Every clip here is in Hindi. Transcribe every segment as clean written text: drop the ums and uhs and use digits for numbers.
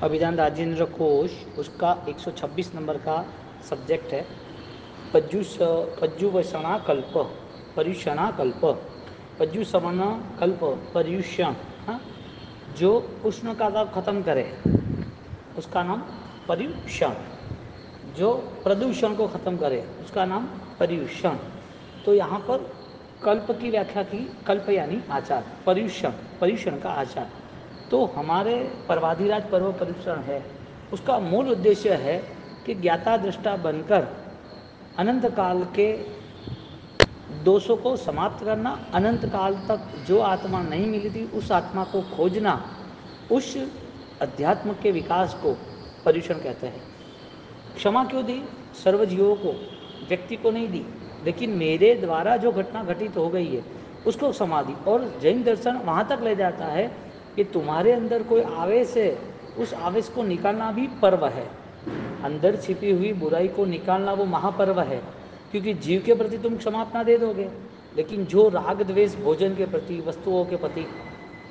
अभिधान राजेंद्र कोश उसका 126 नंबर का सब्जेक्ट है पज्जुवसना कल्प पर्युषणा कल्प पज्जुसवना कल्प पर्युषण। हाँ, जो उष्ण का ताप खत्म करे उसका नाम पर्युषण, जो प्रदूषण को खत्म करे उसका नाम पर्युषण। तो यहाँ पर कल्प की व्याख्या की, कल्प यानी आचार, पर्युषण पर्युषण का आचार। तो हमारे पर्वाधिराज पर्व पर्युषण है, उसका मूल उद्देश्य है कि ज्ञाता दृष्टा बनकर अनंत काल के दोषों को समाप्त करना, अनंत काल तक जो आत्मा नहीं मिली थी उस आत्मा को खोजना, उस अध्यात्म के विकास को पर्युषण कहते हैं। क्षमा क्यों दी? सर्वजीवों को, व्यक्ति को नहीं दी, लेकिन मेरे द्वारा जो घटना घटित हो गई है उसको क्षमा दी। और जैन दर्शन वहाँ तक ले जाता है कि तुम्हारे अंदर कोई आवेश है, उस आवेश को निकालना भी पर्व है। अंदर छिपी हुई बुराई को निकालना वो महापर्व है, क्योंकि जीव के प्रति तुम क्षमा अपना दे दोगे, लेकिन जो राग द्वेष भोजन के प्रति, वस्तुओं के प्रति,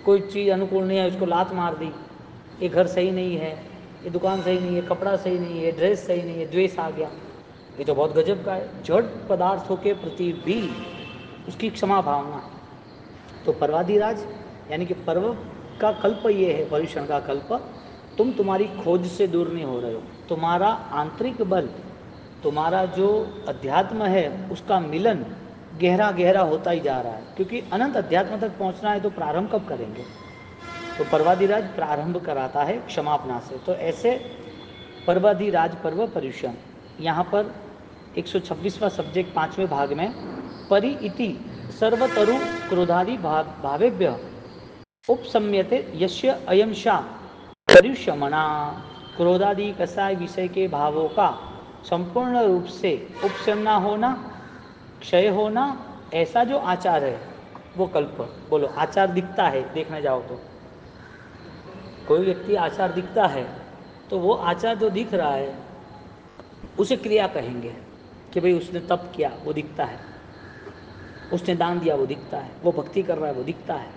कोई चीज़ अनुकूल नहीं है उसको लात मार दी, ये घर सही नहीं है, ये दुकान सही नहीं है, कपड़ा सही नहीं है, ड्रेस सही नहीं है, द्वेष आ गया, ये तो बहुत गजब का है। जड़ पदार्थों के प्रति भी उसकी क्षमा भावना। तो पर्वाधिराज यानी कि पर्व का कल्प ये है, पर्युषण का कल्प, तुम तुम्हारी खोज से दूर नहीं हो रहे हो, तुम्हारा आंतरिक बल, तुम्हारा जो अध्यात्म है उसका मिलन गहरा गहरा होता ही जा रहा है, क्योंकि अनंत अध्यात्म तक पहुंचना है तो प्रारंभ कब करेंगे? तो पर्वाधिराज प्रारंभ कराता है क्षमापना से। तो ऐसे पर्वाधिराज पर्व पर्युषण, यहाँ पर 126वां सब्जेक्ट 5वें भाग में परि इति सर्वतरु क्रोधादि भावेभ्य उपसम्यते यस्य अयम शा पर्युषमणा। क्रोधादि कसाय विषय के भावों का संपूर्ण रूप से उपशमना होना, क्षय होना, ऐसा जो आचार है वो कल्प। बोलो, आचार दिखता है, देखने जाओ तो कोई व्यक्ति आचार दिखता है तो वो आचार जो दिख रहा है उसे क्रिया कहेंगे कि भाई उसने तप किया वो दिखता है, उसने दान दिया वो दिखता है, वो भक्ति कर रहा है वो दिखता है,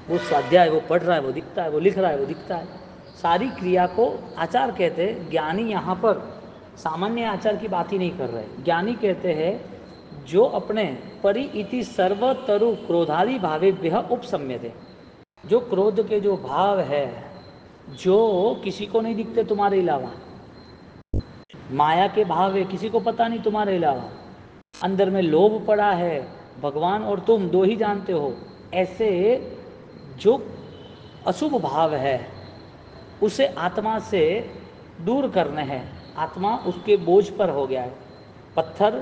वो स्वाध्याय वो पढ़ रहा है वो दिखता है, वो लिख रहा है वो दिखता है। सारी क्रिया को आचार कहते हैं। ज्ञानी यहाँ पर सामान्य आचार की बात ही नहीं कर रहे। ज्ञानी कहते हैं जो अपने परि इति सर्वतरु क्रोधादि भावेभ्य उपसम्यते, जो क्रोध के जो भाव है जो किसी को नहीं दिखते तुम्हारे अलावा, माया के भाव है किसी को पता नहीं तुम्हारे अलावा, अंदर में लोभ पड़ा है, भगवान और तुम दो ही जानते हो, ऐसे जो अशुभ भाव है उसे आत्मा से दूर करने हैं। आत्मा उसके बोझ पर हो गया है। पत्थर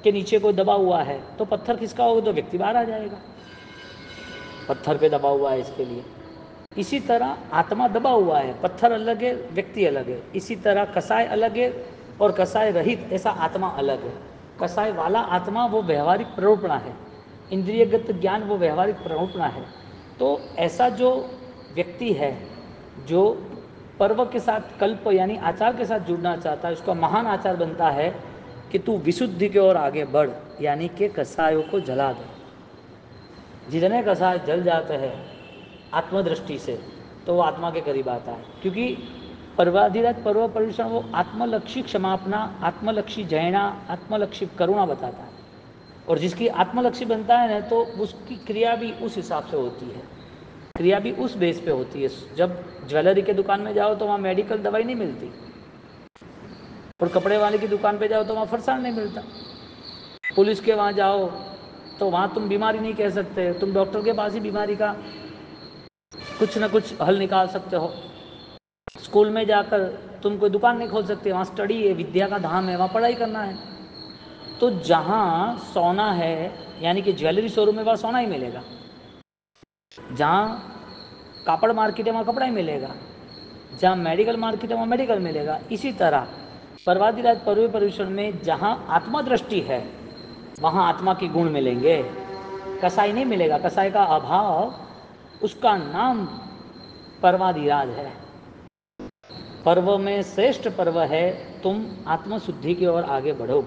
के नीचे कोई दबा हुआ है तो पत्थर किसका होगा? तो व्यक्ति बाहर आ जाएगा, पत्थर पे दबा हुआ है इसके लिए। इसी तरह आत्मा दबा हुआ है, पत्थर अलग है, व्यक्ति अलग है। इसी तरह कसाय अलग है और कसाय रहित ऐसा आत्मा अलग है। कसाय वाला आत्मा वो व्यवहारिक प्ररूपणा है, इंद्रियगत ज्ञान वो व्यवहारिक प्ररूपणा है। तो ऐसा जो व्यक्ति है जो पर्व के साथ, कल्प यानी आचार के साथ जुड़ना चाहता है, उसका महान आचार बनता है कि तू विशुद्धि की ओर आगे बढ़, यानी कि कसायों को जला दे। जितने कसाय जल जाते हैं आत्मदृष्टि से तो वो आत्मा के करीब आता है, क्योंकि पर्वाधिराज पर्व पर्युषण वो आत्मलक्षी क्षमापना, आत्मलक्षी जयना, आत्मलक्षी करुणा बताता है। और जिसकी आत्मलक्षी बनता है ना तो उसकी क्रिया भी उस हिसाब से होती है, क्रिया भी उस बेस पे होती है। जब ज्वेलरी के दुकान में जाओ तो वहाँ मेडिकल दवाई नहीं मिलती, और कपड़े वाले की दुकान पे जाओ तो वहाँ फरसान नहीं मिलता। पुलिस के वहाँ जाओ तो वहाँ तुम बीमारी नहीं कह सकते, तुम डॉक्टर के पास ही बीमारी का कुछ ना कुछ हल निकाल सकते हो। स्कूल में जाकर तुम कोई दुकान नहीं खोल सकते, वहाँ स्टडी है, विद्या का धाम है, वहाँ पढ़ाई करना है। तो जहाँ सोना है यानी कि ज्वेलरी शोरूम में वहाँ सोना ही मिलेगा, जहाँ कापड़ मार्केट है वहाँ कपड़ा ही मिलेगा, जहाँ मेडिकल मार्केट है वहाँ मेडिकल मिलेगा। इसी तरह पर्वाधिराज पर्व पर्युषण में जहाँ आत्मा दृष्टि है वहाँ आत्मा के गुण मिलेंगे, कसाई नहीं मिलेगा। कसाई का अभाव, उसका नाम पर्वाधिराज है। पर्व में श्रेष्ठ पर्व है, तुम आत्मशुद्धि की ओर आगे बढ़ो।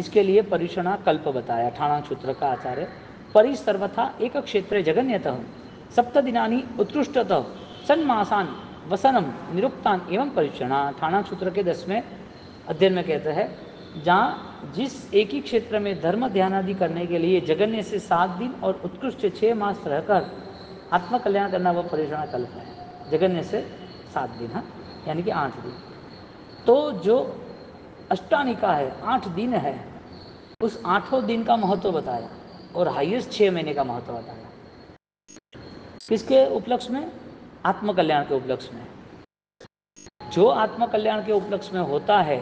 इसके लिए पर्युषणा कल्प बताया ठाणांग सूत्र का आचार्य। परि सर्वथा एक क्षेत्र जगन्यतः सप्त दिनानि उत्कृष्टतः सन्मासान वसनम निरुक्तान एवं परीक्षणा, ठाणाक सूत्र के 10वें अध्ययन में कहते हैं, जहाँ जिस एक ही क्षेत्र में धर्म ध्यान आदि करने के लिए जगन्य से 7 दिन और उत्कृष्ट 6 मास रहकर आत्मकल्याण करना वह परीक्षणा कल्प है। जगन्य से 7 दिन, हाँ, यानी कि 8 दिन। तो जो अष्टानिका है, 8 दिन है, उस 8 दिन का महत्व बताया और हाईएस्ट 6 महीने का महत्व बताया। किसके उपलक्ष्य में? आत्मकल्याण के उपलक्ष्य में। जो आत्मकल्याण के उपलक्ष्य में होता है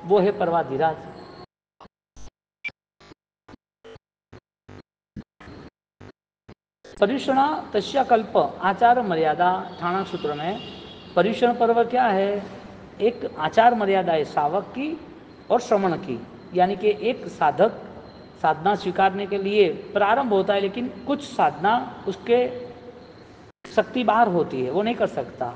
वो है पर्वाधिराज। पर्युषणा तस्या कल्प आचार मर्यादा, ठाणाक सूत्र में पर्युषण पर्व क्या है? एक आचार मर्यादा है सावक की और श्रवण की, यानी कि एक साधक साधना स्वीकारने के लिए प्रारंभ होता है, लेकिन कुछ साधना उसके शक्ति बाहर होती है, वो नहीं कर सकता।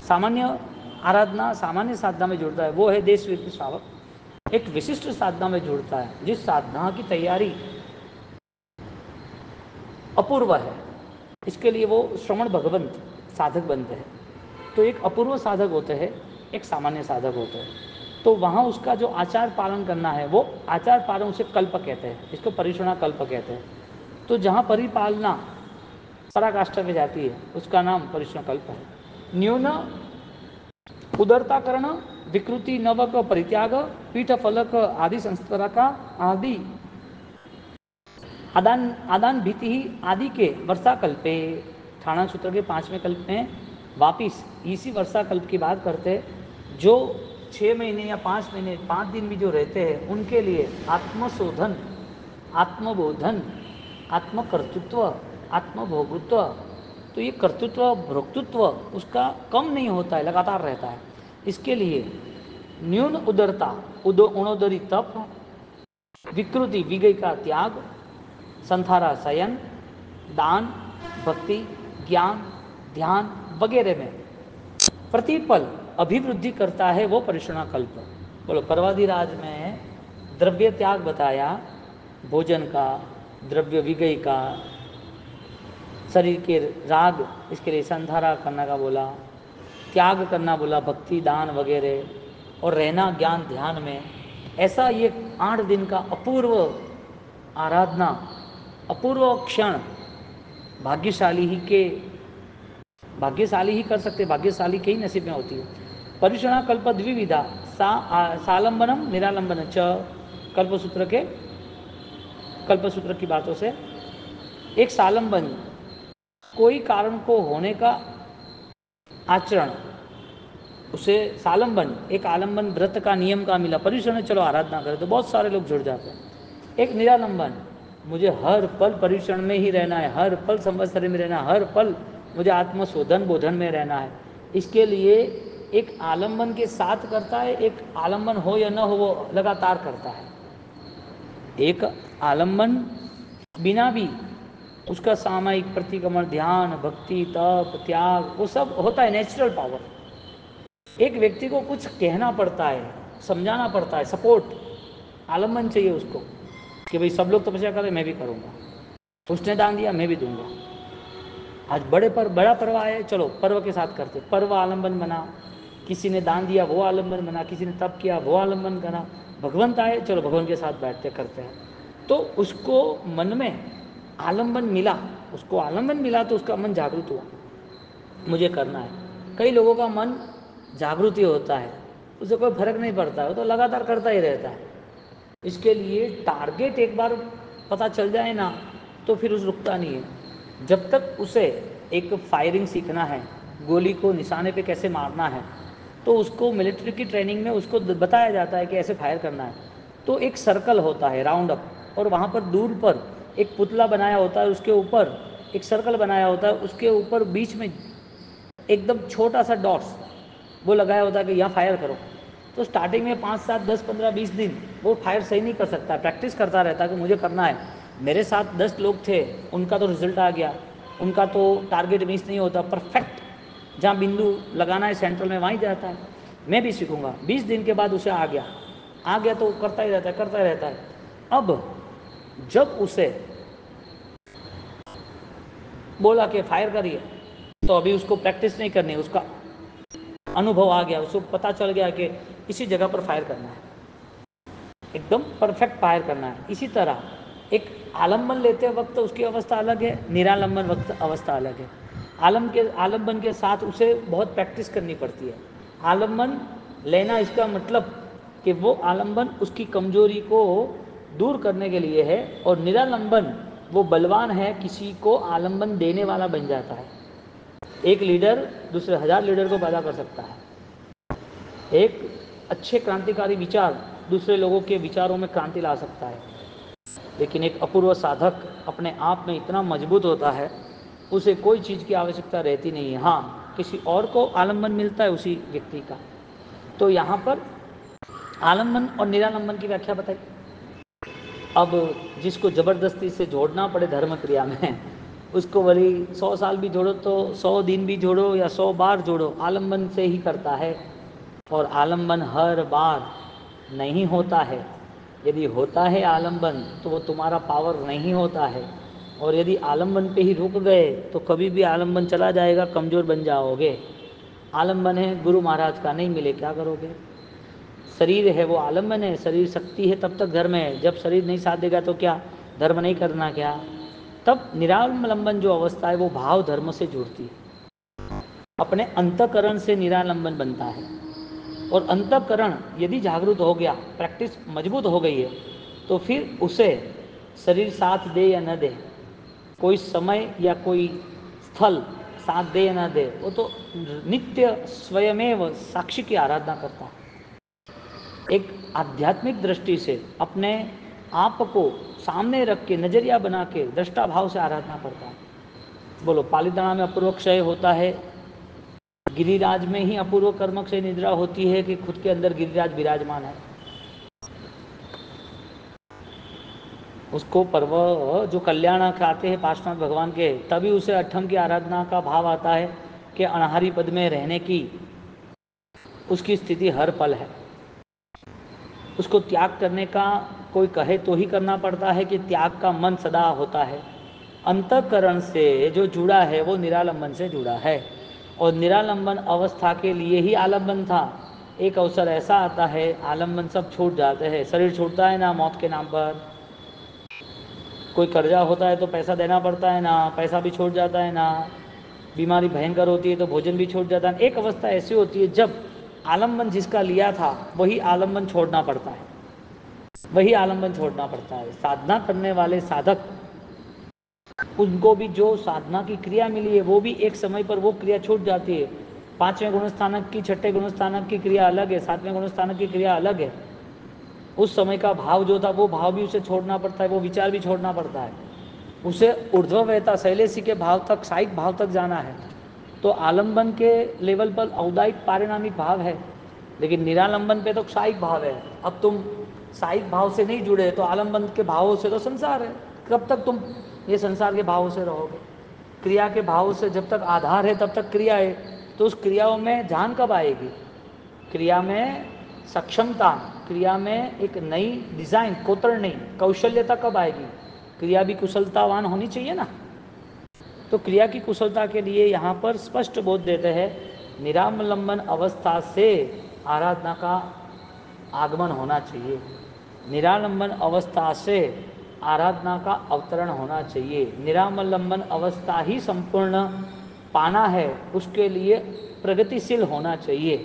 सामान्य आराधना सामान्य साधना में जुड़ता है, वो है देश वीर श्रावक। एक विशिष्ट साधना में जुड़ता है जिस साधना की तैयारी अपूर्व है, इसके लिए वो श्रवण भगवंत साधक बनते हैं। तो एक अपूर्व साधक होते हैं, एक सामान्य साधक होते हैं। तो वहाँ उसका जो आचार पालन करना है वो आचार पालन, उसे कल्प कहते हैं, इसको परिषणा कल्प कहते हैं। तो जहाँ परिपालना पराकाष्ठा में जाती है उसका नाम परिषण कल्प है। न्यून उदरताकरण, विकृति नवक परित्याग, पीठ फलक आदि संस्कार का आदि आदान भीति ही आदि के वर्षा कल्पे, ठाणाक सूत्र के 5वें कल्प में वापिस इसी वर्षा कल्प की बात करते, जो 6 महीने या 5 महीने 5 दिन भी जो रहते हैं उनके लिए आत्मशोधन, आत्मबोधन, आत्मकर्तृत्व, आत्मभोगुत्व। तो ये कर्तृत्व भोक्तृत्व उसका कम नहीं होता है, लगातार रहता है। इसके लिए न्यून उदरता, उणोदरी तप, विकृति विगय का त्याग, संथारा शयन, दान, भक्ति, ज्ञान, ध्यान वगैरह में प्रतिपल अभिवृद्धि करता है वो परिषणा कल्प। बोलो, पर्वाधिराज में द्रव्य त्याग बताया, भोजन का, द्रव्य विगय का, शरीर के राग, इसके लिए संधारा करने का बोला, त्याग करना बोला, भक्ति दान वगैरह, और रहना ज्ञान ध्यान में। ऐसा ये 8 दिन का अपूर्व आराधना, अपूर्व क्षण भाग्यशाली ही कर सकते, भाग्यशाली के ही नसीब में होती है। परिषणा कल्प द्विविधा, सालंबनम निरालंबन च, कल्पसूत्र की बातों से एक सालंबन, कोई कारण को होने का आचरण, उसे सालंबन, एक आलंबन व्रत का नियम का मिला, पर्युषण चलो आराधना करें तो बहुत सारे लोग जुड़ जाते हैं। एक निरालंबन, मुझे हर पल पर्युषण में ही रहना है, हर पल संवत्सरी में रहना है, हर पल मुझे आत्मशोधन बोधन में रहना है। इसके लिए एक आलंबन के साथ करता है, एक आलंबन हो या न हो वो लगातार करता है। एक आलंबन बिना भी उसका सामायिक प्रतिक्रमण, ध्यान, भक्ति, तप, त्याग, वो सब होता है, नेचुरल पावर। एक व्यक्ति को कुछ कहना पड़ता है, समझाना पड़ता है, सपोर्ट, आलंबन चाहिए उसको कि भाई सब लोग तपस्या करें, मैं भी करूँगा, उसने दान दिया मैं भी दूंगा। आज बड़ा पर्व आया, चलो पर्व के साथ करते, पर्व आलंबन बना, किसी ने दान दिया वो आलंबन बना, किसी ने तप किया वो आलंबन बना, भगवंत आए चलो भगवान के साथ बैठते करते हैं। तो उसको मन में आलंबन मिला, उसको आलंबन मिला तो उसका मन जागृत हुआ, मुझे करना है। कई लोगों का मन जागृति होता है, उसे कोई फर्क नहीं पड़ता है, वो तो लगातार करता ही रहता है। इसके लिए टारगेट एक बार पता चल जाए ना तो फिर उस रुकता नहीं है। जब तक उसे एक फायरिंग सीखना है, गोली को निशाने पे कैसे मारना है, तो उसको मिलिट्री की ट्रेनिंग में उसको बताया जाता है कि ऐसे फायर करना है। तो एक सर्कल होता है राउंड अप, और वहाँ पर दूर पर एक पुतला बनाया होता है, उसके ऊपर एक सर्कल बनाया होता है, उसके ऊपर बीच में एकदम छोटा सा डॉट्स वो लगाया होता है कि यहाँ फायर करो। तो स्टार्टिंग में 5, 7, 10, 15, 20 दिन वो फायर सही नहीं कर सकता, प्रैक्टिस करता रहता है कि मुझे करना है। मेरे साथ 10 लोग थे, उनका तो रिजल्ट आ गया, उनका तो टारगेट मिस नहीं होता, परफेक्ट जहाँ बिंदु लगाना है सेंट्रल में वहीं जाता है। मैं भी सीखूंगा। 20 दिन के बाद उसे आ गया तो करता ही रहता है। अब जब उसे बोला कि फायर करिए, तो अभी उसको प्रैक्टिस नहीं करनी, उसका अनुभव आ गया, उसको पता चल गया कि इसी जगह पर फायर करना है, एकदम परफेक्ट फायर करना है। इसी तरह एक आलम्बन लेते वक्त उसकी अवस्था अलग है, निरालंबन वक्त अवस्था अलग है। आलम्बन के साथ उसे बहुत प्रैक्टिस करनी पड़ती है। आलम्बन लेना इसका मतलब कि वो आलम्बन उसकी कमजोरी को दूर करने के लिए है, और निरालंबन वो बलवान है, किसी को आलम्बन देने वाला बन जाता है। एक लीडर दूसरे 1000 लीडर को पैदा कर सकता है। एक अच्छे क्रांतिकारी विचार दूसरे लोगों के विचारों में क्रांति ला सकता है। लेकिन एक अपूर्व साधक अपने आप में इतना मजबूत होता है, उसे कोई चीज़ की आवश्यकता रहती नहीं है। हाँ, किसी और को आलम्बन मिलता है उसी व्यक्ति का। तो यहाँ पर आलम्बन और निरालंबन की व्याख्या बताई। अब जिसको ज़बरदस्ती से जोड़ना पड़े धर्म क्रिया में, उसको भली 100 साल भी जोड़ो तो 100 दिन भी जोड़ो या 100 बार जोड़ो, आलम्बन से ही करता है। और आलम्बन हर बार नहीं होता है। यदि होता है आलम्बन तो वो तुम्हारा पावर नहीं होता है, और यदि आलम्बन पे ही रुक गए तो कभी भी आलम्बन चला जाएगा, कमज़ोर बन जाओगे। आलम्बन है गुरु महाराज का, नहीं मिले क्या करोगे? शरीर है वो आलम्बन है, शरीर शक्ति है तब तक धर्म है, जब शरीर नहीं साथ देगा तो क्या धर्म नहीं करना क्या? तब निरालंबन जो अवस्था है वो भाव धर्म से जुड़ती है, अपने अंतःकरण से निरालंबन बनता है। और अंतःकरण यदि जागरूक हो गया, प्रैक्टिस मजबूत हो गई है, तो फिर उसे शरीर साथ दे या न दे, कोई समय या कोई स्थल साथ दे या न दे, वो तो नित्य स्वयमेव साक्षी की आराधना करता है। एक आध्यात्मिक दृष्टि से अपने आप को सामने रख के, नजरिया बना के, दृष्टा भाव से आराधना करता है। बोलो, पालिताना में अपूर्व क्षय होता है, गिरिराज में ही अपूर्व कर्म क्षय निद्रा होती है कि खुद के अंदर गिरिराज विराजमान है? उसको पर्व जो कल्याण खाते हैं पार्श्वनाथ भगवान के, तभी उसे अठम की आराधना का भाव आता है कि अनाहारी पद में रहने की उसकी स्थिति हर पल है। उसको त्याग करने का कोई कहे तो ही करना पड़ता है कि त्याग का मन सदा होता है। अंतःकरण से जो जुड़ा है वो निरालंबन से जुड़ा है, और निरालंबन अवस्था के लिए ही आलंबन था। एक अवसर ऐसा आता है आलंबन सब छूट जाते हैं, शरीर छूटता है ना मौत के नाम पर, कोई कर्जा होता है तो पैसा देना पड़ता है ना, पैसा भी छूट जाता है ना, बीमारी भयंकर होती है तो भोजन भी छूट जाता है। एक अवस्था ऐसी होती है जब आलंबन जिसका लिया था वही आलंबन छोड़ना पड़ता है, वही आलंबन छोड़ना पड़ता है। साधना करने वाले साधक, उनको भी जो साधना की क्रिया मिली है वो भी एक समय पर वो क्रिया छूट जाती है। 5वें गुणस्थानक की 6ठे गुणस्थानक की क्रिया अलग है, 7वें गुणस्थानक की क्रिया अलग है। उस समय का भाव जो था वो भाव भी उसे छोड़ना पड़ता है, वो विचार भी छोड़ना पड़ता है। उसे ऊर्ध्ववेता शैलेशी के भाव तक, साइक भाव तक जाना है। तो आलंबन के लेवल पर औदायिक पारिणामिक भाव है, लेकिन निरालंबन पे तो क्षायिक भाव है। अब तुम साइक भाव से नहीं जुड़े तो आलंबन के भावों से तो संसार है, कब तक तुम ये संसार के भावों से रहोगे? क्रिया के भाव से जब तक आधार है तब तक क्रिया है, तो उस क्रियाओं में जान कब आएगी? क्रिया में सक्षमता, क्रिया में एक नई डिज़ाइन, कोतरणी, कौशल्यता कब आएगी? क्रिया भी कुशलतावान होनी चाहिए ना। तो क्रिया की कुशलता के लिए यहाँ पर स्पष्ट बोध देते हैं, निरालंबन अवस्था से आराधना का आगमन होना चाहिए, निरालंबन अवस्था से आराधना का अवतरण होना चाहिए। निरालंबन अवस्था ही संपूर्ण पाना है, उसके लिए प्रगतिशील होना चाहिए।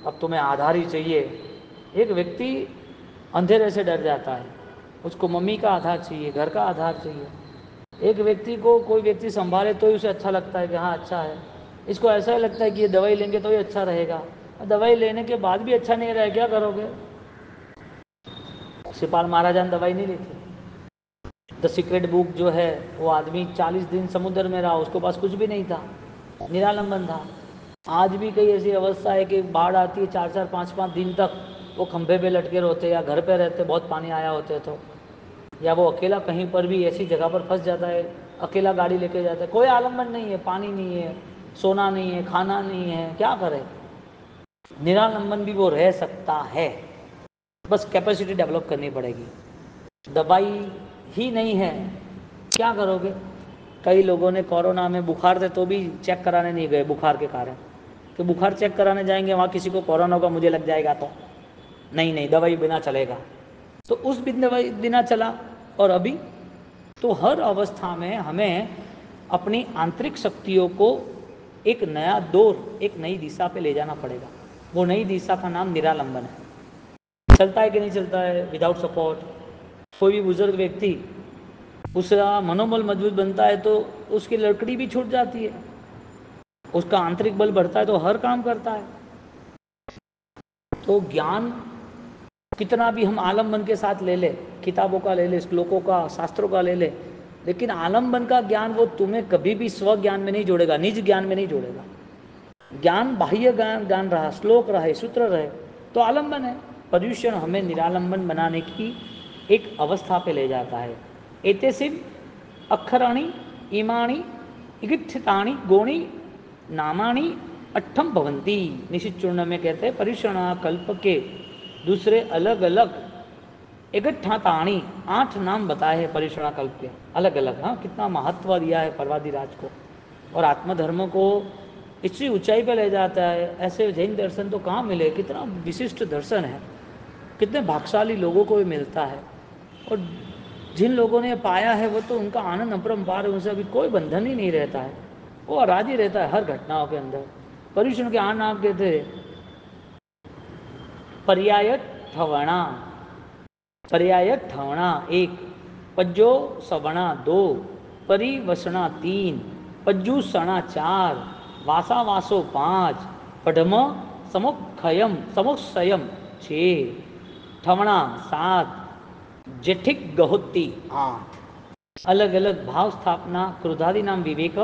अब तुम्हें आधार ही चाहिए। एक व्यक्ति अंधेरे से डर जाता है, उसको मम्मी का आधार चाहिए, घर का आधार चाहिए। एक व्यक्ति को कोई व्यक्ति संभाले तो ही उसे अच्छा लगता है कि हाँ अच्छा है। इसको ऐसा ही लगता है कि ये दवाई लेंगे तो ही अच्छा रहेगा, दवाई लेने के बाद भी अच्छा नहीं रहे, क्या करोगे? सिपाल महाराजान दवाई नहीं ली थी। द सीक्रेट बुक जो है, वो आदमी 40 दिन समुद्र में रहा, उसके पास कुछ भी नहीं था, निरालंबन था। आज भी कई ऐसी अवस्था है कि बाढ़ आती है, 4-4 5-5 दिन तक वो खंभे पे लटके रहते या घर पे रहते, बहुत पानी आया होते तो, या वो अकेला कहीं पर भी ऐसी जगह पर फंस जाता है, अकेला गाड़ी लेके जाता है, कोई आलम्बन नहीं है, पानी नहीं है, सोना नहीं है, खाना नहीं है, क्या करे? निरालंबन भी वो रह सकता है, बस कैपेसिटी डेवलप करनी पड़ेगी। दवाई ही नहीं है, क्या करोगे? कई लोगों ने कोरोना में बुखार थे तो भी चेक कराने नहीं गए बुखार के कारण, कि बुखार चेक कराने जाएंगे वहाँ किसी को कोरोना होगा मुझे लग जाएगा तो नहीं नहीं दवाई बिना चलेगा, तो उस बिन दवाई बिना चला। और अभी तो हर अवस्था में हमें अपनी आंतरिक शक्तियों को एक नया दौर, एक नई दिशा पे ले जाना पड़ेगा। वो नई दिशा का नाम निरालंबन है। चलता है कि नहीं चलता है विदाउट सपोर्ट। कोई भी बुजुर्ग व्यक्ति उसका मनोबल मजबूत बनता है तो उसकी लकड़ी भी छूट जाती है, उसका आंतरिक बल बढ़ता है तो हर काम करता है। तो ज्ञान कितना भी हम आलम्बन के साथ ले ले, किताबों का ले ले, श्लोकों का, शास्त्रों का ले ले, लेकिन आलम्बन का ज्ञान वो तुम्हें कभी भी स्व ज्ञान में नहीं जोड़ेगा, निज ज्ञान में नहीं जोड़ेगा। ज्ञान बाह्य ज्ञान रहा, श्लोक रहे, सूत्र रहे तो आलम्बन है। पर्युषण हमें निरालंबन बनाने की एक अवस्था पे ले जाता है। एतेसिव अक्षराणि इमाणि इगित्थितानि गोणी नामानि अट्ठम भवंती। निशित चूर्ण में कहते हैं पर्युषण कल्प के दूसरे अलग अलग इगट्ठाताणी 8 नाम बताए हैं पर्युषण कल्प के अलग अलग। हाँ, कितना महत्व दिया है परवादिराज को और आत्मधर्म को इतनी ऊंचाई पे ले जाता है। ऐसे जैन दर्शन तो कहाँ मिले, कितना विशिष्ट दर्शन है, कितने भाग्यशाली लोगों को भी मिलता है। और जिन लोगों ने पाया है वो तो उनका आनंद अपरंपार है, उनसे अभी कोई बंधन ही नहीं रहता है, वो राजी रहता है हर घटनाओं के अंदर। पर्युषण के 8 नाम कहते हैं पर्याय ठवणा, पर्याय ठवणा 1, पज्जो सवणा 2, परिवसणा 3, पज्जू सणा 4, वासा वासो 5, पढ़म समुखयम समुक्षयम 6, ठवणा 7, जेठिक गहुत्ती 8। अलग अलग भाव स्थापना क्रोधादि नाम विवेक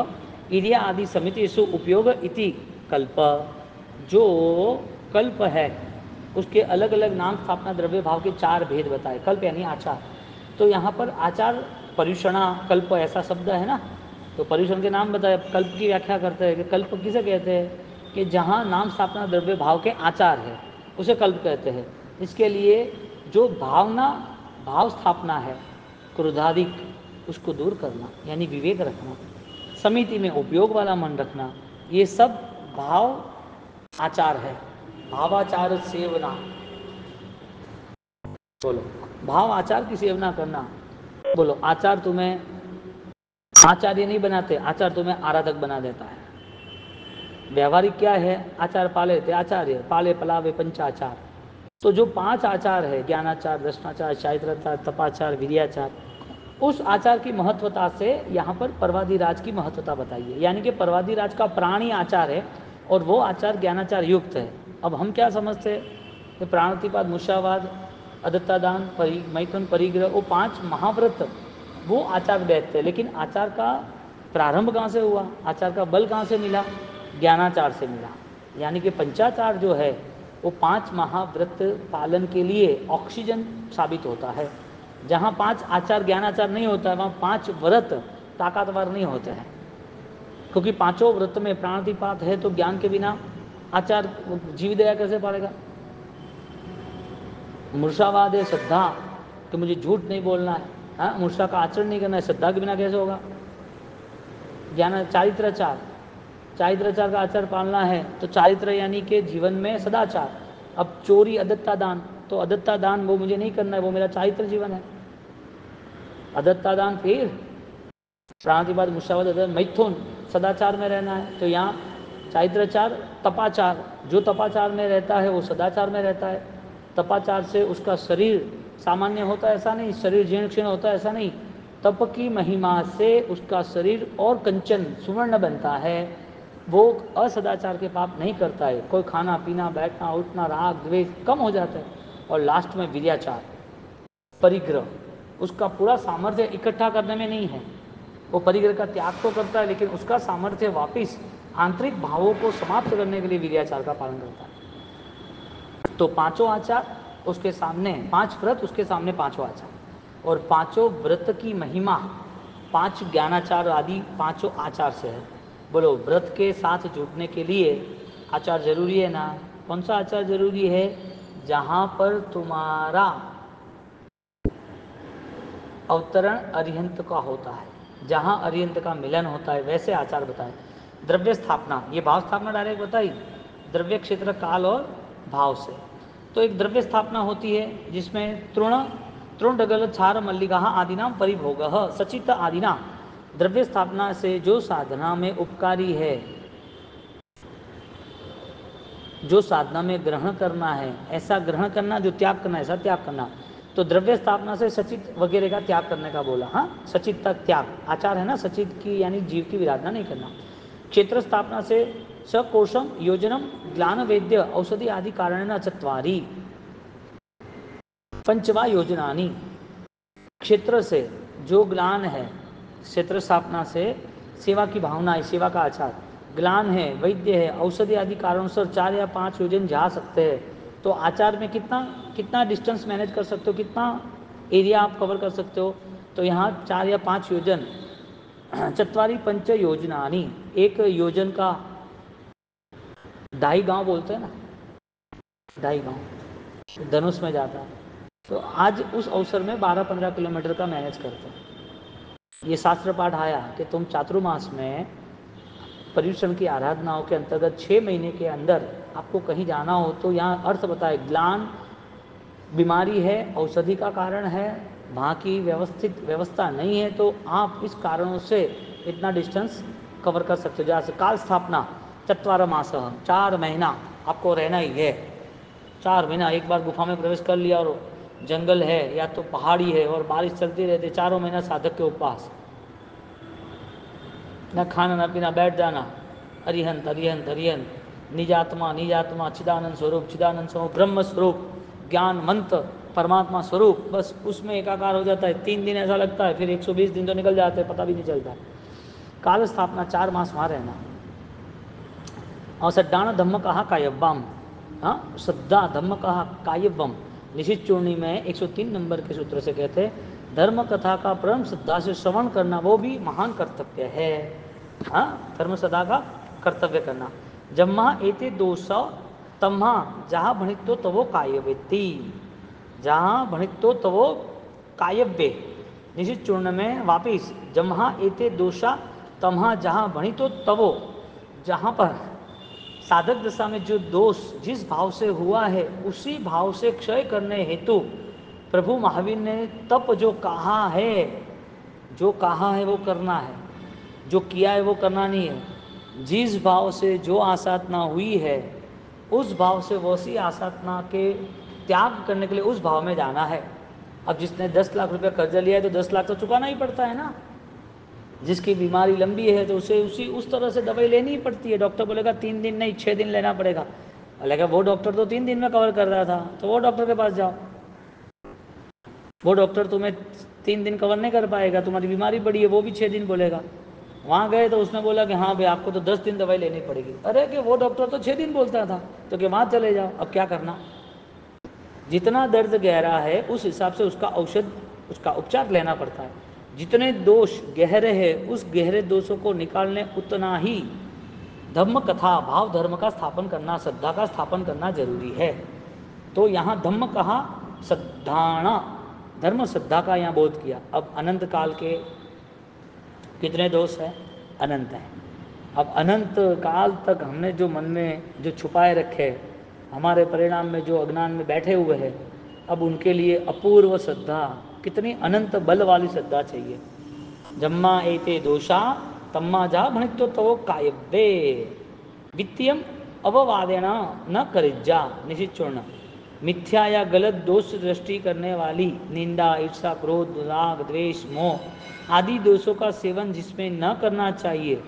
इरिया आदि समितिषु उपयोग इति कल्प। जो कल्प है उसके अलग अलग नाम स्थापना द्रव्य भाव के 4 भेद बताए। कल्प यानी आचार, तो यहाँ पर आचार पर्युषणा कल्प ऐसा शब्द है ना, तो पर्युषण के नाम बताए। कल्प की व्याख्या करते हैं कि कल्प किसे कहते हैं कि जहाँ नाम स्थापना द्रव्य भाव के आचार है उसे कल्प कहते हैं। इसके लिए जो भावना भाव स्थापना है क्रोधादिक उसको दूर करना यानी विवेक रखना, समिति में उपयोग वाला मन रखना, ये सब भाव आचार है। भावाचार सेवना, बोलो भाव आचार की सेवना करना। बोलो आचार तुम्हें आचार्य नहीं बनाते, आचार तुम्हें आराधक बना देता है। व्यवहारिक क्या है, आचार पाले थे आचार्य, पाले पलावे पंचाचार। तो जो 5 आचार है, ज्ञानाचार, दर्शनाचार, चारित्राचार, तपाचार, विद्याचार, उस आचार की महत्वता से यहाँ पर परवादिराज की महत्वता बताई है। यानी कि परवादिराज का प्राणी आचार है और वो आचार ज्ञानाचार युक्त है। अब हम क्या समझते हैं कि प्राणतिपाद, मुषावाद, अदत्तादान, मैथुन, परिग्रह, वो 5 महाव्रत वो आचार बैठते हैं। लेकिन आचार का प्रारंभ कहाँ से हुआ, आचार का बल कहाँ से मिला, ज्ञानाचार से मिला। यानी कि पंचाचार जो है वो 5 महाव्रत पालन के लिए ऑक्सीजन साबित होता है। जहाँ 5 आचार ज्ञानाचार नहीं होता है वहाँ 5 व्रत ताकतवर नहीं होते हैं, क्योंकि 5 व्रत में प्राणातिपात है तो ज्ञान के बिना आचार जीव दया कैसे पालेगा। मूर्छावाद है श्रद्धा कि मुझे झूठ नहीं बोलना है, हाँ मूर्छा का आचरण नहीं करना है, श्रद्धा के बिना कैसे होगा। ज्ञान चारित्राचार, चारित्राचार का आचार पालना है तो चारित्र यानी कि जीवन में सदाचार। अब चोरी अदत्ता दान, तो अदत्ता दान वो मुझे नहीं करना है, वो मेरा चारित्र जीवन है। अदत्ता दान फिर प्राणातिपात, मुषावाद, मैथुन सदाचार में रहना है। तो यहाँ चारित्राचार, तपाचार, जो तपाचार में रहता है वो सदाचार में रहता है। तपाचार से उसका शरीर सामान्य होता है ऐसा नहीं, शरीर जीर्ण क्षीण होता है ऐसा नहीं, तप की महिमा से उसका शरीर और कंचन सुवर्ण बनता है। वो असदाचार के पाप नहीं करता है, कोई खाना पीना बैठना उठना राग द्वेष कम हो जाता है। और लास्ट में विद्याचार, परिग्रह, उसका पूरा सामर्थ्य इकट्ठा करने में नहीं है, वो परिग्रह का त्याग तो करता है लेकिन उसका सामर्थ्य वापिस आंतरिक भावों को समाप्त करने के लिए विद्याचार का पालन करता है। तो 5 आचार उसके सामने, 5 व्रत उसके सामने 5 आचार, और 5 व्रत की महिमा 5 ज्ञानाचार आदि 5 आचार से है। बोलो व्रत के साथ जुड़ने के लिए आचार जरूरी है ना। कौन सा आचार जरूरी है, जहाँ पर तुम्हारा अवतरण अरिहंत का होता है, जहाँ अर्यंत का मिलन होता है वैसे आचार बताए। द्रव्य स्थापना, ये भाव स्थापना डायरेक्ट बताई, द्रव्य क्षेत्र काल और भाव से। तो एक द्रव्य स्थापना होती है जिसमें तृण डगल छार मल्लिका आदि नाम परिभोग सचित आदि नाम। द्रव्य स्थापना से जो साधना में उपकारी है, जो साधना में ग्रहण करना है ऐसा ग्रहण करना, जो त्याग करना ऐसा त्याग करना। तो द्रव्य स्थापना से सचित वगैरह का त्याग करने का बोला। हाँ, सचित तक त्याग आचार है ना, सचित की यानी जीव की विराधना नहीं करना। क्षेत्र स्थापना से सकोशम योजनम ग्लान वेद्य औषधि आदि कारण चत्वारी पंचवा योजनानी। क्षेत्र से जो ग्लान है, क्षेत्र स्थापना से सेवा की भावना है, सेवा का आचार, ग्लान है, वैद्य है, औषधि आदि कारणों से 4 या 5 योजन जा सकते हैं। तो आचार में कितना डिस्टेंस मैनेज कर सकते हो, कितना एरिया आप कवर कर सकते हो। तो यहाँ 4 या 5 योजन, चत्वारी पंच योजनानी, एक योजन का 2.5 गांव बोलते हैं ना, 2.5 गांव धनुष में जाता है। तो आज उस अवसर में 12-15 किलोमीटर का मैनेज करते हैं। ये शास्त्र पाठ आया कि तुम चातुर्मास में पर्युषण की आराधनाओं के अंतर्गत 6 महीने के अंदर आपको कहीं जाना हो तो यहाँ अर्थ बताए, ग्लान बीमारी है, औषधि का कारण है, वहाँ की व्यवस्थित व्यवस्था नहीं है, तो आप इस कारणों से इतना डिस्टेंस कवर कर सकते हो। जैसे काल स्थापना 4 मास, 4 महीना आपको रहना ही है। 4 महीना एक बार गुफा में प्रवेश कर लिया और जंगल है या तो पहाड़ी है और बारिश चलती रहती, 4 महीना साधक के उपवास, न खाना न पीना, बैठ जाना, अरिहंत अरिहंत अरिहंत, निजात्मा निजात्मा, चिदानंद स्वरूप चिदानंद स्वरूप, ब्रह्म स्वरूप, ज्ञान मंत्र, परमात्मा स्वरूप, बस उसमें एकाकार हो जाता है। 3 दिन ऐसा लगता है, फिर 120 दिन तो निकल जाते हैं, पता भी नहीं चलता। काल स्थापना 4 मास वहाँ रहना। और सड्डाण धम्म कहा कायव्यम, हाँ, श्रद्धा धम्म कहा कायव्यम। निशित चूर्णी में 103 नंबर के सूत्र से कहते हैं धर्म कथा का परम श्रद्धा से श्रवण करना वो भी महान कर्तव्य है। हाँ, धर्म श्रद्धा का कर्तव्य करना। जम्मा एते दोषा तम्हा जहाँ भणितो तवो कायवेत्ती, जहाँ भणितो तवो कायव्य। निशित चूर्ण में वापिस जम्हा एते दोषा तम्हा जहाँ भणितो तवो, जहाँ पर साधक दशा में जो दोष जिस भाव से हुआ है उसी भाव से क्षय करने हेतु प्रभु महावीर ने तप जो कहा है, जो कहा है वो करना है, जो किया है वो करना नहीं है। जिस भाव से जो आसाधना हुई है उस भाव से वैसी आसाधना के त्याग करने के लिए उस भाव में जाना है। अब जिसने 10 लाख रुपया कर्जा लिया है तो 10 लाख तो चुकाना ही पड़ता है ना। जिसकी बीमारी लंबी है तो उसे उस तरह से दवाई लेनी ही पड़ती है। डॉक्टर बोलेगा 3 दिन नहीं 6 दिन लेना पड़ेगा, बोलेगा वो डॉक्टर तो 3 दिन में कवर कर रहा था, तो वो डॉक्टर के पास जाओ। वो डॉक्टर तुम्हें 3 दिन कवर नहीं कर पाएगा, तुम्हारी बीमारी बड़ी है, वो भी 6 दिन बोलेगा। वहाँ गए तो उसने बोला कि हाँ भाई आपको तो 10 दिन दवाई लेनी पड़ेगी। अरे कि वो डॉक्टर तो 6 दिन बोलता था, तो कि वहाँ चले जाओ। अब क्या करना, जितना दर्द गहरा है उस हिसाब से उसका औषध, उसका उपचार लेना पड़ता है। जितने दोष गहरे हैं उस गहरे दोषों को निकालने उतना ही धम्म कथा भाव धर्म का स्थापन करना, श्रद्धा का स्थापन करना जरूरी है। तो यहाँ धम्म कहा, श्रद्धाणा, धर्म श्रद्धा का यहाँ बोध किया। अब अनंत काल के कितने दोष हैं, अनंत हैं। अब अनंत काल तक हमने जो मन में जो छुपाए रखे, हमारे परिणाम में जो अज्ञान में बैठे हुए हैं, अब उनके लिए अपूर्व श्रद्धा, कितनी अनंत बल वाली श्रद्धा चाहिए। जम्मा एते दोषा तम्मा जा भणितो तवो कायव्ये वित्तीयम अववादेना न करिज्जा। निश्चित चूर्ण, मिथ्या या गलत दोष दृष्टि करने वाली निंदा, ईर्षा, क्रोध, राग, द्वेष, मोह आदि दोषों का सेवन जिसमें न करना चाहिए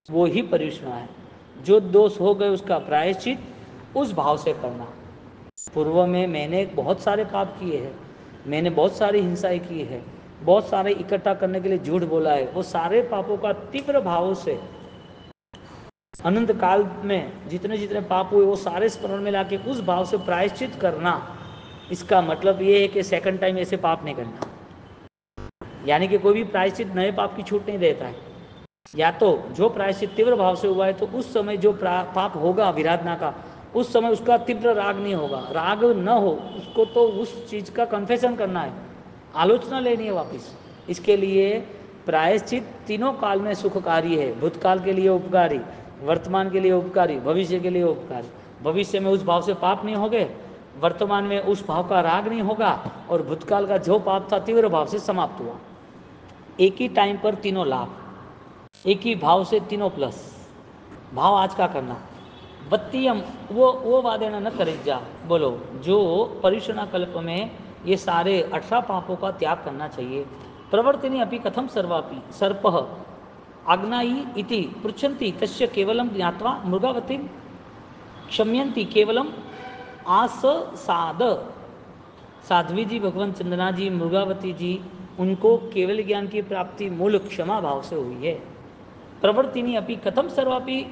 वो ही पर्युषण है। जो दोष हो गए उसका प्रायश्चित उस भाव से करना। पूर्व में मैंने बहुत सारे पाप किए हैं, मैंने बहुत सारी हिंसाएं की है, बहुत सारे इकट्ठा करने के लिए झूठ बोला है, वो सारे पापों का तीव्र भाव से अनंत काल में जितने जितने पाप हुए वो सारे स्मरण में लाके उस भाव से प्रायश्चित करना। इसका मतलब ये है कि सेकंड टाइम ऐसे पाप नहीं करना, यानी कि कोई भी प्रायश्चित नए पाप की छूट नहीं देता है। या तो जो प्रायश्चित तीव्र भाव से हुआ है तो उस समय जो पाप होगा विराधना का, उस समय उसका तीव्र राग नहीं होगा, राग न हो उसको तो उस चीज़ का कन्फेशन करना है, आलोचना लेनी है वापस। इसके लिए प्रायश्चित तीनों काल में सुखकारी है, भूतकाल के लिए उपकारी, वर्तमान के लिए उपकारी, भविष्य के लिए उपकारी। भविष्य में उस भाव से पाप नहीं होंगे, वर्तमान में उस भाव का राग नहीं होगा, और भूतकाल का जो पाप था तीव्र भाव से समाप्त हुआ। एक ही टाइम पर तीनों लाभ, एक ही भाव से तीनों प्लस। भाव आज का करना बत्तीयम वो वादेना न करे जा। बोलो, जो परिशुना कल्प में ये सारे 18 पापों का त्याग करना चाहिए। प्रवर्तिनी अपि कथम सर्वापि सर्पः आग्नायी इति पृच्छन्ति तस्य केवलम ज्ञात्वा मृगावती क्षम्यन्ति केवलम आसाद। साध्वी जी, भगवान चंदना जी, मृगावती जी, उनको केवल ज्ञान की प्राप्ति मूल क्षमा भाव से हुई है। प्रवर्तिनी अपि कथम सर्वापि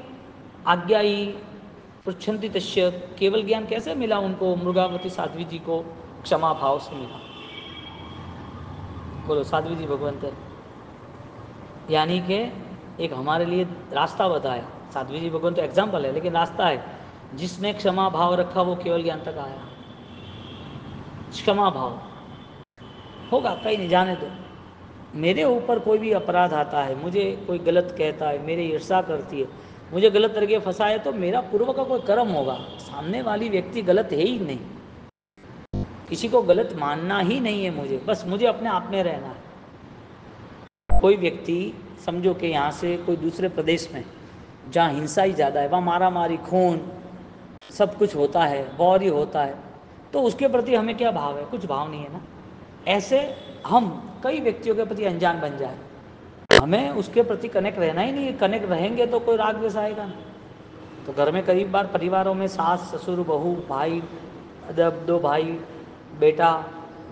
आज्ञाई पृच्छन्ति तस्य, केवल ज्ञान कैसे मिला उनको, मृगावती साध्वी जी को क्षमा भाव से मिला। बोलो, साध्वी जी भगवंत, यानी कि एक हमारे लिए रास्ता बताया। साध्वी जी भगवंत तो एग्जाम्पल है, लेकिन रास्ता है। जिसने क्षमा भाव रखा वो केवल ज्ञान तक आया। क्षमा भाव होगा, कहीं नहीं, जाने दो। मेरे ऊपर कोई भी अपराध आता है, मुझे कोई गलत कहता है, मेरी ईर्षा करती है, मुझे गलत तरीके फंसाए, तो मेरा पूर्व का कोई कर्म होगा। सामने वाली व्यक्ति गलत है ही नहीं, किसी को गलत मानना ही नहीं है मुझे, बस मुझे अपने आप में रहना है। कोई व्यक्ति समझो कि यहाँ से कोई दूसरे प्रदेश में जहाँ हिंसा ही ज़्यादा है, वहाँ मारा मारी, खून, सब कुछ होता है, वॉर ही होता है, तो उसके प्रति हमें क्या भाव है? कुछ भाव नहीं है ना। ऐसे हम कई व्यक्तियों के प्रति अनजान बन जाए, हमें उसके प्रति कनेक्ट रहना ही नहीं है। कनेक्ट रहेंगे तो कोई राग द्वेष आएगा ना। तो घर में कई बार परिवारों में सास ससुर बहू भाई, जब दो भाई बेटा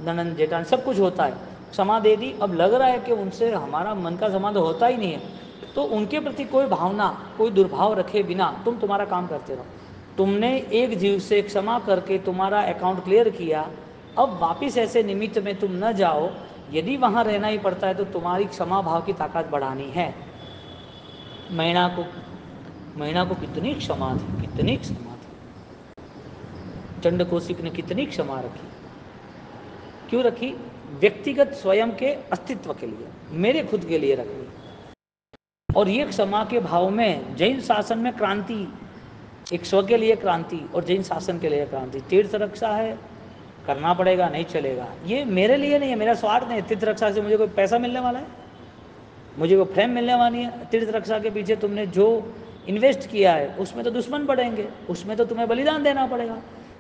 ननंद जेठान सब कुछ होता है, क्षमा दे दी, अब लग रहा है कि उनसे हमारा मन का समाधान होता ही नहीं है, तो उनके प्रति कोई भावना, कोई दुर्भाव रखे बिना तुम तुम्हारा काम करते रहो। तुमने एक जीव से क्षमा करके तुम्हारा अकाउंट क्लियर किया, अब वापिस ऐसे निमित्त में तुम न जाओ। यदि वहाँ रहना ही पड़ता है तो तुम्हारी क्षमा भाव की ताकत बढ़ानी है। मैना को कितनी क्षमा थी, कितनी क्षमा थी। चंड कौशिक ने कितनी क्षमा रखी, क्यों रखी? व्यक्तिगत स्वयं के अस्तित्व के लिए, मेरे खुद के लिए रखी। और ये क्षमा के भाव में जैन शासन में क्रांति, एक स्व के लिए क्रांति और जैन शासन के लिए क्रांति। तीर्थ रक्षा है, करना पड़ेगा, नहीं चलेगा, ये मेरे लिए नहीं है, मेरा स्वार्थ नहीं है। तीर्थ रक्षा से मुझे कोई पैसा मिलने वाला है, मुझे कोई फ्रेम मिलने वाली है? तीर्थ रक्षा के पीछे तुमने जो इन्वेस्ट किया है उसमें तो दुश्मन पड़ेंगे, उसमें तो तुम्हें बलिदान देना पड़ेगा।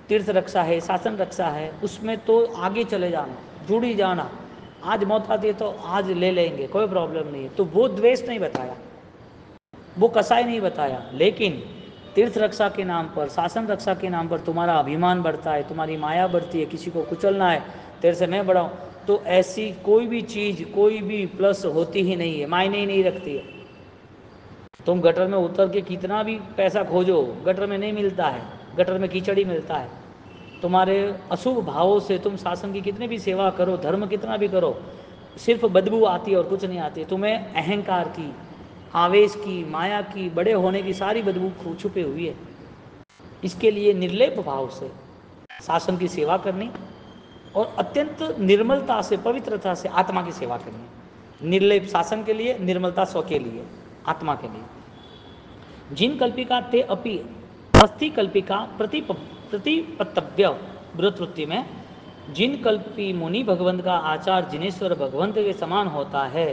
तीर्थ रक्षा है, शासन रक्षा है, उसमें तो आगे चले जाना, जुड़ी जाना। आज मौत आती है तो आज ले लेंगे, कोई प्रॉब्लम नहीं है। तो वो द्वेष नहीं बताया, वो कसाई नहीं बताया, लेकिन तीर्थ रक्षा के नाम पर, शासन रक्षा के नाम पर तुम्हारा अभिमान बढ़ता है, तुम्हारी माया बढ़ती है, किसी को कुचलना है, तेरे से मैं बड़ा हूँ, तो ऐसी कोई भी चीज़, कोई भी प्लस होती ही नहीं है, मायने ही नहीं रखती है। तुम गटर में उतर के कितना भी पैसा खोजो, गटर में नहीं मिलता है, गटर में कीचड़ ही मिलता है। तुम्हारे अशुभ भावों से तुम शासन की कितनी भी सेवा करो, धर्म कितना भी करो, सिर्फ बदबू आती है और कुछ नहीं आती। तुम्हें अहंकार की, आवेश की, माया की, बड़े होने की सारी बदबू छुपे हुई है। इसके लिए निर्लेप भाव से शासन की सेवा करनी और अत्यंत निर्मलता से, पवित्रता से आत्मा की सेवा करनी। निर्लेप शासन के लिए, निर्मलता स्व के लिए, आत्मा के लिए। जिन कल्पिका ते अपि अस्थि कल्पिका प्रतिपत्तव्य वृत्ति में, जिन कल्पी मुनि भगवंत का आचार जिनेश्वर भगवंत के समान होता है,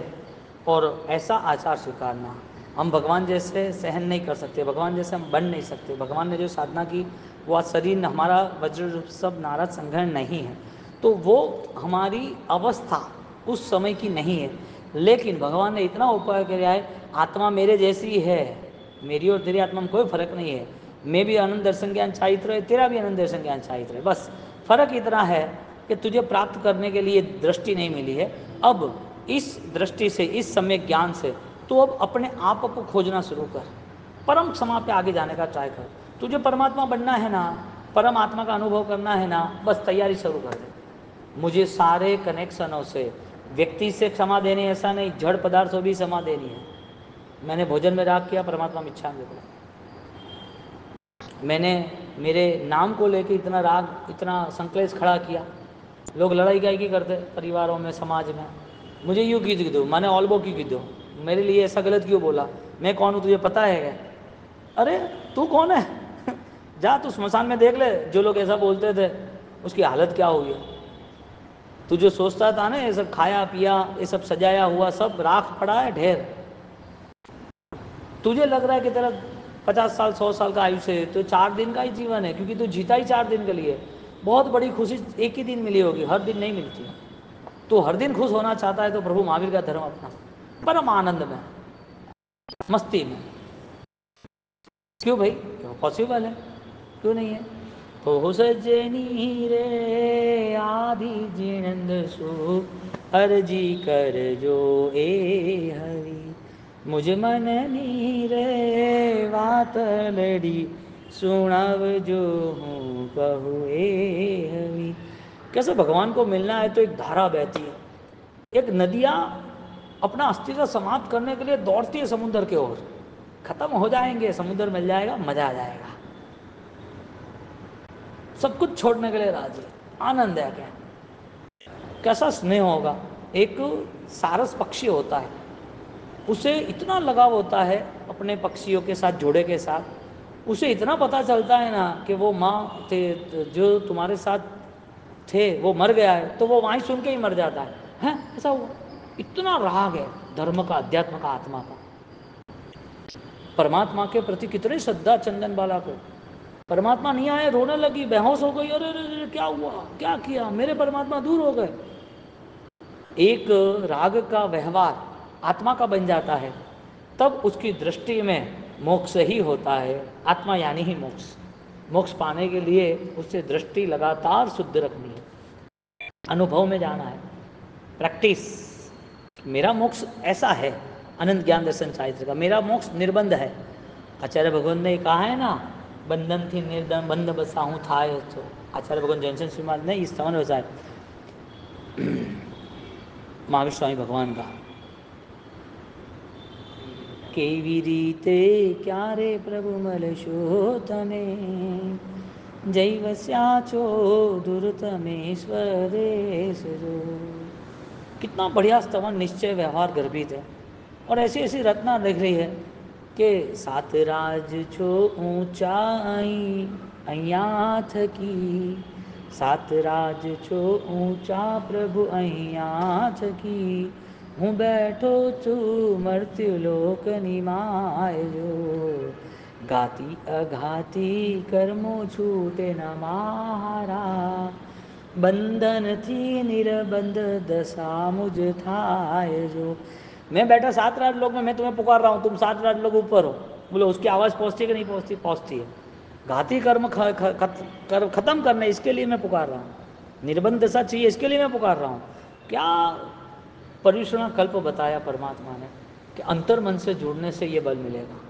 और ऐसा आचार स्वीकारना। हम भगवान जैसे सहन नहीं कर सकते, भगवान जैसे हम बन नहीं सकते। भगवान ने जो साधना की वो शरीर हमारा वज्र सब नारद संग्रहण नहीं है, तो वो हमारी अवस्था उस समय की नहीं है। लेकिन भगवान ने इतना उपाय किया है, आत्मा मेरे जैसी है, मेरी और तेरी आत्मा में कोई फर्क नहीं है। मैं भी आनंद दर्शन ज्ञान चाहित्र है, तेरा भी आनंद दर्शन ज्ञान चाहित्र है, बस फर्क इतना है कि तुझे प्राप्त करने के लिए दृष्टि नहीं मिली है। अब इस दृष्टि से, इस सम्यक ज्ञान से तो अब अपने आप को खोजना शुरू कर, परम क्षमा पे आगे जाने का ट्राई कर। तुझे परमात्मा बनना है ना, परम आत्मा का अनुभव करना है ना, बस तैयारी शुरू कर दे। मुझे सारे कनेक्शनों से, व्यक्ति से क्षमा देनी ऐसा नहीं, जड़ पदार्थों भी क्षमा देनी है। मैंने भोजन में राग किया, परमात्मा में इच्छा देखो। मैंने मेरे नाम को लेकर इतना राग, इतना संक्लेश खड़ा किया, लोग लड़ाई गायकी करते परिवारों में, समाज में, मुझे यूँ क्यों दो, मैंने ऑल्बो क्यों दो, मेरे लिए ऐसा गलत क्यों बोला, मैं कौन हूँ तुझे पता है क्या? अरे तू कौन है? जा तू स्मशान में देख ले, जो लोग ऐसा बोलते थे उसकी हालत क्या हुई है। तू जो सोचता था ना ये सब खाया पिया, ये सब सजाया हुआ सब राख पड़ा है ढेर। तुझे लग रहा है कि तेरा 50 साल 100 साल का आयुष्य है, तो 4 दिन का ही जीवन है, क्योंकि तू जीता ही 4 दिन के लिए। बहुत बड़ी खुशी एक ही दिन मिली होगी, हर दिन नहीं मिलती है। तो हर दिन खुश होना चाहता है तो प्रभु महावीर का धर्म अपना, परम आनंद में, मस्ती में। क्यों भाई, क्यों पॉसिबल है, क्यों नहीं है? हो सजनी रे आदि जिनंद सु अर्जी कर जो ए हरि, मुझ मन नीरे वात लड़ी सुनाव जो हूँ कहू ए हरि। कैसे भगवान को मिलना है तो एक धारा बहती है, एक नदियाँ अपना अस्तित्व समाप्त करने के लिए दौड़ती है समुद्र की ओर, खत्म हो जाएंगे, समुद्र मिल जाएगा, मजा आ जाएगा, सब कुछ छोड़ने के लिए राजी, आनंद है क्या। कैसा स्नेह होगा। एक सारस पक्षी होता है, उसे इतना लगाव होता है अपने पक्षियों के साथ, जोड़े के साथ, उसे इतना पता चलता है ना कि वो माँ थे जो तुम्हारे साथ थे वो मर गया है, तो वो वहीं सुन के ही मर जाता है। हैं ऐसा हुआ, इतना राग है धर्म का, अध्यात्म का, आत्मा का। परमात्मा के प्रति कितनी श्रद्धा चंदन बाला को। परमात्मा नहीं आए, रोने लगी, बेहोश हो गई, अरे अरे अरे क्या हुआ, क्या किया, मेरे परमात्मा दूर हो गए। एक राग का व्यवहार आत्मा का बन जाता है, तब उसकी दृष्टि में मोक्ष ही होता है, आत्मा यानी ही मोक्ष। मोक्ष पाने के लिए उससे दृष्टि लगातार शुद्ध रखनी है, अनुभव में जाना है, प्रैक्टिस। मेरा मोक्ष ऐसा है, अनंत ज्ञान दर्शन साहित्य का मेरा मोक्ष निर्बंध है। आचार्य भगवान ने कहा है ना, बंधन थी निर्दन बंध बसाऊँ था। तो आचार्य भगवान जयंसन श्रीमान ने इस स्थान बसाए महावीर स्वामी भगवान का। केवी रीते क्या रे प्रभु मल शो तने, जैव स्याचो दुर्तमेश्वरेश जो। कितना बढ़िया स्तवन, निश्चय व्यवहार गर्भित है। और ऐसी ऐसी रत्ना लिख रही है कि सात राज छो ऊंचाई अया थकी, सात राज छो ऊंचा प्रभु अया थकी, हूँ बैठो तू मृत्यु लोक निमाय जो, गाती अघाती कर्मो छूटे न मारा, बंधन थी निरबंध दशा मुझ थाय जो। मैं बैठा 7 राज लोग में, मैं तुम्हें पुकार रहा हूँ, तुम 7 राज लोग ऊपर हो। बोलो उसकी आवाज़ पहुँचती है कि नहीं पहुँचती? पहुँचती है। घाती कर्म खत्म करने, इसके लिए मैं पुकार रहा हूँ। निर्बंध दशा चाहिए, इसके लिए मैं पुकार रहा हूँ। क्या पर्युषण कल्प बताया परमात्मा ने कि अंतर मन से जुड़ने से ये बल मिलेगा,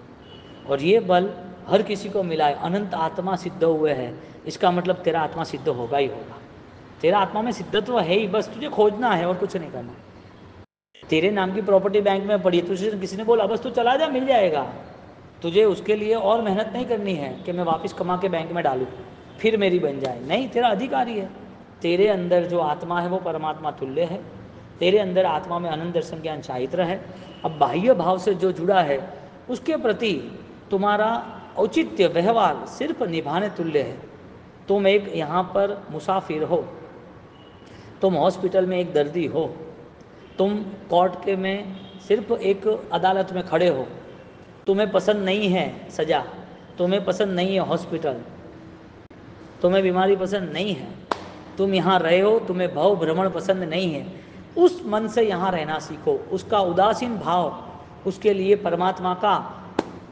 और ये बल हर किसी को मिला है। अनंत आत्मा सिद्ध हुए हैं, इसका मतलब तेरा आत्मा सिद्ध होगा ही होगा। तेरा आत्मा में सिद्धत्व है ही, बस तुझे खोजना है और कुछ नहीं करना। तेरे नाम की प्रॉपर्टी बैंक में पड़ी, तुझे किसी ने बोला बस तू चला जा, मिल जाएगा। तुझे उसके लिए और मेहनत नहीं करनी है कि मैं वापस कमा के बैंक में डालूँ फिर मेरी बन जाए, नहीं, तेरा अधिकारी है। तेरे अंदर जो आत्मा है वो परमात्मा तुल्य है। तेरे अंदर आत्मा में अनंत दर्शन ज्ञान चारित्र है। अब बाह्य भाव से जो जुड़ा है उसके प्रति तुम्हारा औचित्य व्यवहार सिर्फ निभाने तुल्य है। तुम एक यहाँ पर मुसाफिर हो, तुम हॉस्पिटल में एक दर्दी हो, तुम कोर्ट के में सिर्फ एक अदालत में खड़े हो, तुम्हें पसंद नहीं है सज़ा, तुम्हें पसंद नहीं है हॉस्पिटल, तुम्हें बीमारी पसंद नहीं है, तुम यहाँ रहे हो, तुम्हें भव भ्रमण पसंद नहीं है, उस मन से यहाँ रहना सीखो। उसका उदासीन भाव उसके लिए परमात्मा का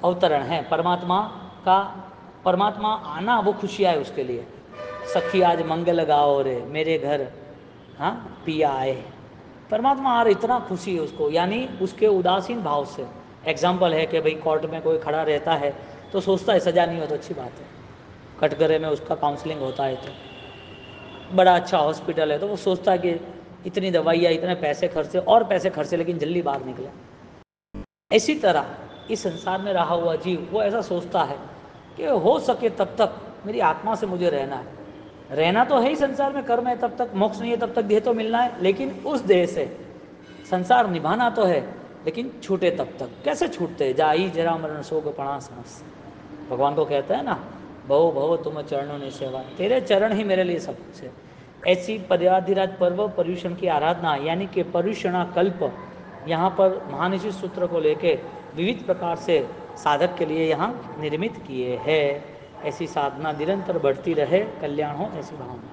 अवतरण है, परमात्मा आना वो खुशियाँ है उसके लिए। सखी आज मंगल गाओ रे मेरे घर, हाँ पिया आए, परमात्मा आ रहा, इतना खुशी है उसको, यानी उसके उदासीन भाव से। एग्जाम्पल है कि भाई कोर्ट में कोई खड़ा रहता है तो सोचता है सज़ा नहीं हो तो अच्छी बात है, कटघरे में उसका काउंसलिंग होता है, तो बड़ा अच्छा हॉस्पिटल है तो वो सोचता है कि इतनी दवाइयाँ, इतने पैसे खर्चे और पैसे खर्चे, लेकिन जल्दी बाहर निकले। इसी तरह इस संसार में रहा हुआ जीव वो ऐसा सोचता है कि हो सके तब तक मेरी आत्मा से मुझे रहना है, रहना तो है ही संसार में, कर्म है तब तक, मोक्ष नहीं है तब तक, देह तो मिलना है, लेकिन उस देह से संसार निभाना तो है, लेकिन छूटे तब तक। कैसे छूटते? जाई जरा मरण शोक पणा सांस। भगवान को कहते हैं ना, भव भव तुम चरणों ने सेवा, तेरे चरण ही मेरे लिए सब कुछ है। ऐसी पर्याधिराज पर्व पर्युषण की आराधना, यानी कि पर्युषणा कल्प, यहाँ पर महानिषि सूत्र को लेके विविध प्रकार से साधक के लिए यहाँ निर्मित किए हैं। ऐसी साधना निरंतर बढ़ती रहे, कल्याण हो ऐसी भावना।